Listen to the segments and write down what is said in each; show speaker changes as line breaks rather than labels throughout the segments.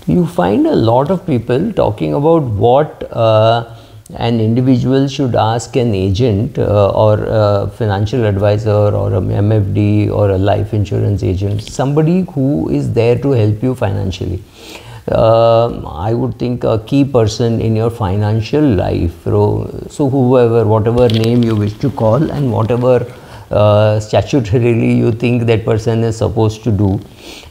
You find a lot of people talking about what an individual should ask an agent or a financial advisor or an MFD or a life insurance agent, somebody who is there to help you financially. I would think a key person in your financial life, so whoever, whatever name you wish to call and whatever statutorily you think that person is supposed to do.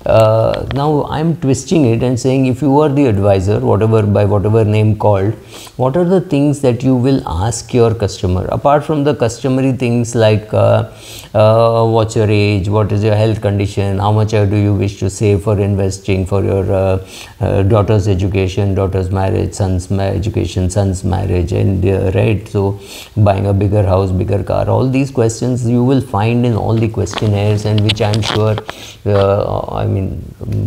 Now I'm twisting it and saying, if you are the advisor, whatever, by whatever name called, what are the things that you will ask your customer, apart from the customary things like what's your age, what is your health condition, how much do you wish to save for investing for your daughter's education, daughter's marriage, son's education, son's marriage, and right, so buying a bigger house, bigger car, all these questions you will find in all the questionnaires, and which I'm sure I mean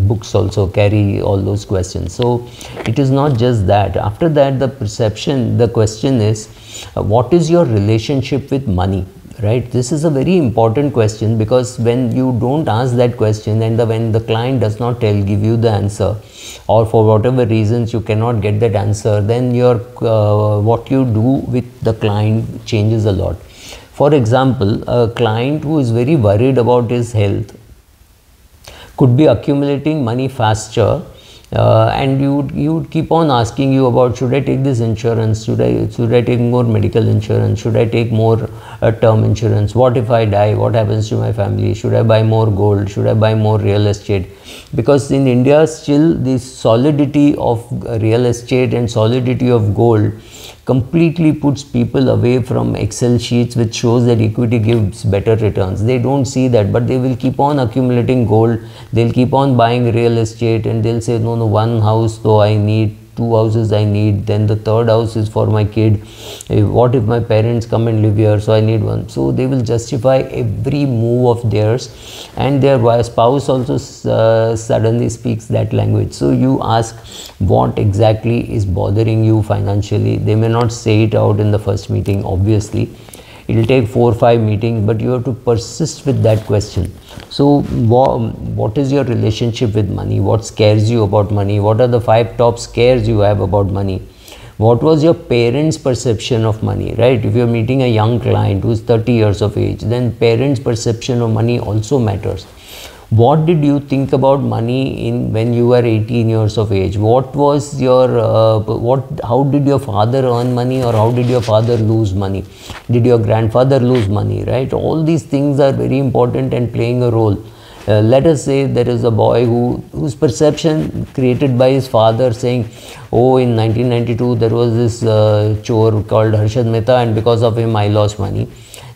books also carry all those questions. So it is not just that. After that, the perception, the question is what is your relationship with money, right? This is a very important question, because when you don't ask that question and when the client does not give you the answer, or for whatever reasons you cannot get that answer, then your what you do with the client changes a lot. For example, a client who is very worried about his health could be accumulating money faster, and you would keep on asking you about, should I take this insurance, should I take more medical insurance, should I take more term insurance, what if I die, what happens to my family, should I buy more gold, should I buy more real estate? Because in India still the solidity of real estate and solidity of gold completely puts people away from Excel sheets which shows that equity gives better returns. They don't see that, but they will keep on accumulating gold, they'll keep on buying real estate, and they'll say, no, one house though I need, 2 houses I need, then the third house is for my kid, what if my parents come and live here, so I need one. So they will justify every move of theirs, and their spouse also suddenly speaks that language. So you ask what exactly is bothering you financially. They may not say it out in the first meeting, obviously. It will take 4 or 5 meetings, but you have to persist with that question. So what is your relationship with money? What scares you about money? What are the 5 top scares you have about money? What was your parents' perception of money, right? If you're meeting a young client who's 30 years of age, then parents' perception of money also matters. What did you think about money when you were 18 years of age? What was your how did your father earn money, or how did your father lose money? Did your grandfather lose money, right? All these things are very important and playing a role. Let us say there is a boy whose perception created by his father saying, oh, in 1992 there was this chore called Harshad Mehta, and because of him I lost money.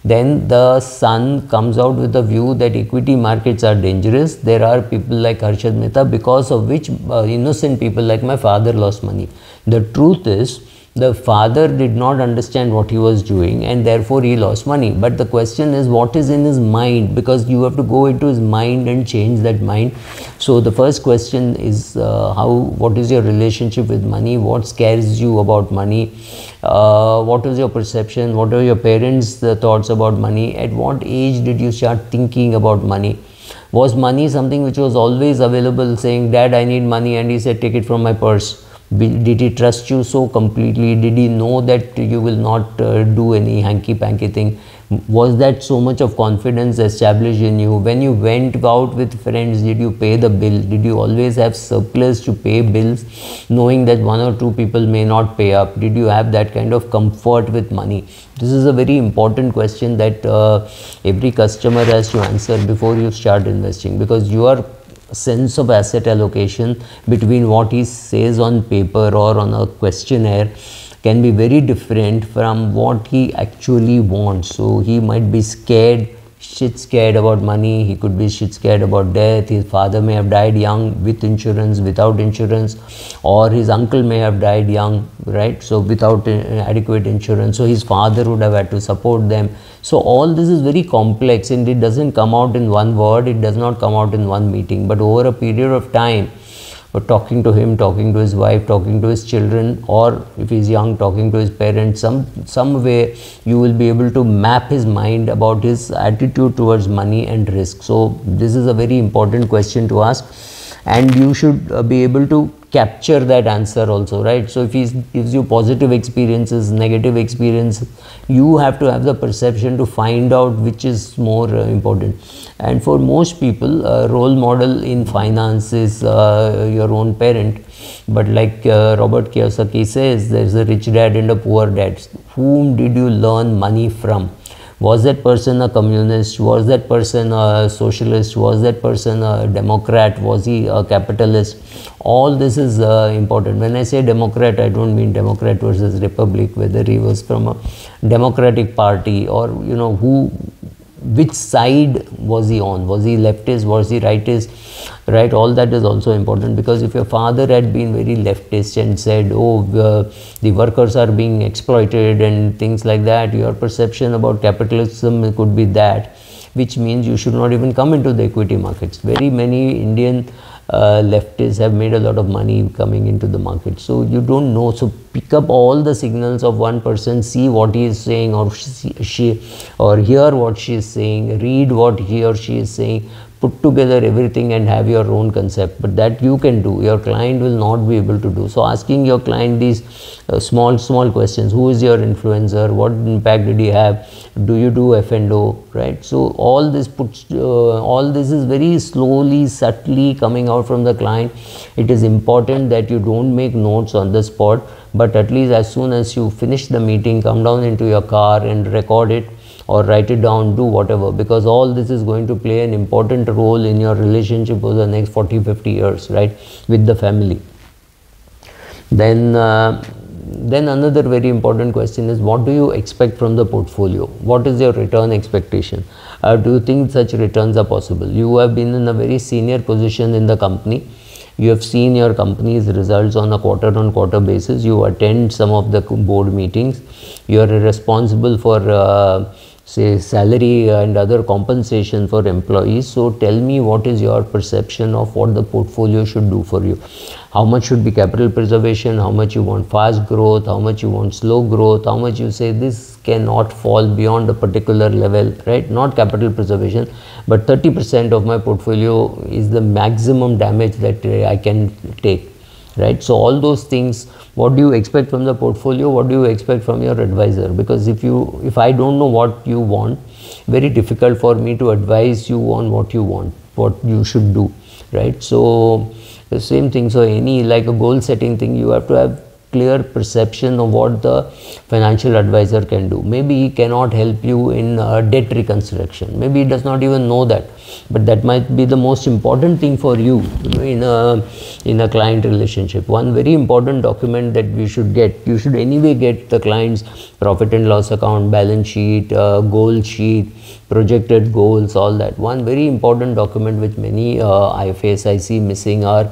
Then the son comes out with a view that equity markets are dangerous. There are people like Harshad Mehta, because of which innocent people like my father lost money. The truth is, the father did not understand what he was doing, and therefore he lost money. But the question is, what is in his mind? Because you have to go into his mind and change that mind. So the first question is what is your relationship with money? What scares you about money? What is your perception? What are your parents' thoughts about money? At what age did you start thinking about money? Was money something which was always available, saying, Dad, I need money, and he said, take it from my purse? Did he trust you so completely? Did he know that you will not do any hanky-panky thing? Was that so much of confidence established in you? When you went out with friends, did you pay the bill? Did you always have surplus to pay bills, knowing that 1 or 2 people may not pay up? Did you have that kind of comfort with money? This is a very important question that every customer has to answer before you start investing, because your sense of asset allocation between what he says on paper or on a questionnaire can be very different from what he actually wants. So he might be shit scared about money, he could be shit scared about death, his father may have died young with insurance, without insurance, or his uncle may have died young, right? So without adequate insurance, so his father would have had to support them. So all this is very complex, and it doesn't come out in one word, it does not come out in one meeting, but over a period of time, talking to him, talking to his wife, talking to his children, or if he's young, talking to his parents, some way you will be able to map his mind about his attitude towards money and risk. So this is a very important question to ask, and you should be able to capture that answer also, right? So if he gives you positive experiences, negative experience, you have to have the perception to find out which is more important. And for most people, a role model in finance is your own parent. But like Robert Kiyosaki says, there's a rich dad and a poor dad. Whom did you learn money from? Was that person a communist? Was that person a socialist? Was that person a Democrat? Was he a capitalist? All this is important. When I say Democrat, I don't mean Democrat versus Republic, whether he was from a Democratic Party or, you know, which side was he on? Was he leftist? Was he rightist? Right? All that is also important, because if your father had been very leftist and said, oh, the workers are being exploited and things like that, your perception about capitalism could be that, which means you should not even come into the equity markets. Very many Indian leftists have made a lot of money coming into the market. So you don't know. So pick up all the signals of one person, see what he is saying, or she or hear what she is saying, read what he or she is saying, put together everything and have your own concept. But that you can do, your client will not be able to do. So asking your client these small questions: who is your influencer, what impact did he have, do you do F&O, right? So all this all this is very slowly, subtly coming out from the client. It is important that you don't make notes on the spot, but at least as soon as you finish the meeting, come down into your car and record it or write it down, do whatever, because all this is going to play an important role in your relationship over the next 40-50 years, right, with the family. Then another very important question is, what do you expect from the portfolio? What is your return expectation? Do you think such returns are possible? You have been in a very senior position in the company. You have seen your company's results on a quarter-on-quarter basis. You attend some of the board meetings. You are responsible for say salary and other compensation for employees. So tell me, what is your perception of what the portfolio should do for you? How much should be capital preservation? How much you want fast growth? How much you want slow growth? How much you say this cannot fall beyond a particular level, right? Not capital preservation, but 30% of my portfolio is the maximum damage that I can take, right? So all those things, what do you expect from the portfolio? What do you expect from your advisor? Because if I don't know what you want, very difficult for me to advise you on what you want, what you should do, right? So the same thing. So any, like a goal setting thing, you have to have clear perception of what the financial advisor can do. Maybe he cannot help you in debt reconstruction. Maybe he does not even know that, but that might be the most important thing for you, in a client relationship. One very important document that we should get, you should anyway get the client's profit and loss account, balance sheet, goal sheet, projected goals, all that. One very important document which many IFAs I see missing are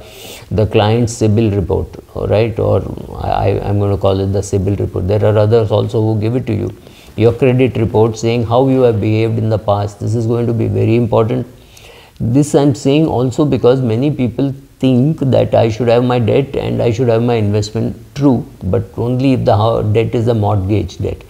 the client's CIBIL report, right? Or I'm going to call it the CIBIL report. There are others also who give it to you. Your credit report saying how you have behaved in the past. This is going to be very important. This I'm saying also because many people think that I should have my debt and I should have my investment. True, but only if the debt is a mortgage debt.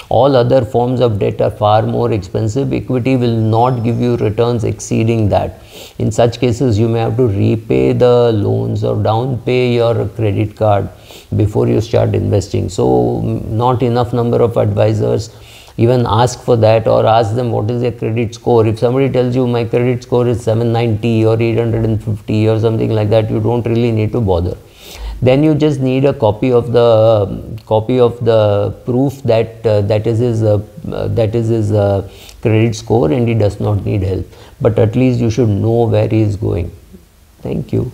All other forms of debt are far more expensive. Equity will not give you returns exceeding that. In such cases, you may have to repay the loans or down pay your credit card before you start investing. So not enough number of advisors even ask for that, or ask them what is their credit score. If somebody tells you my credit score is 790 or 850 or something like that, you don't really need to bother. Then you just need a copy of the proof that that is his credit score, and he does not need help. But at least you should know where he is going. Thank you.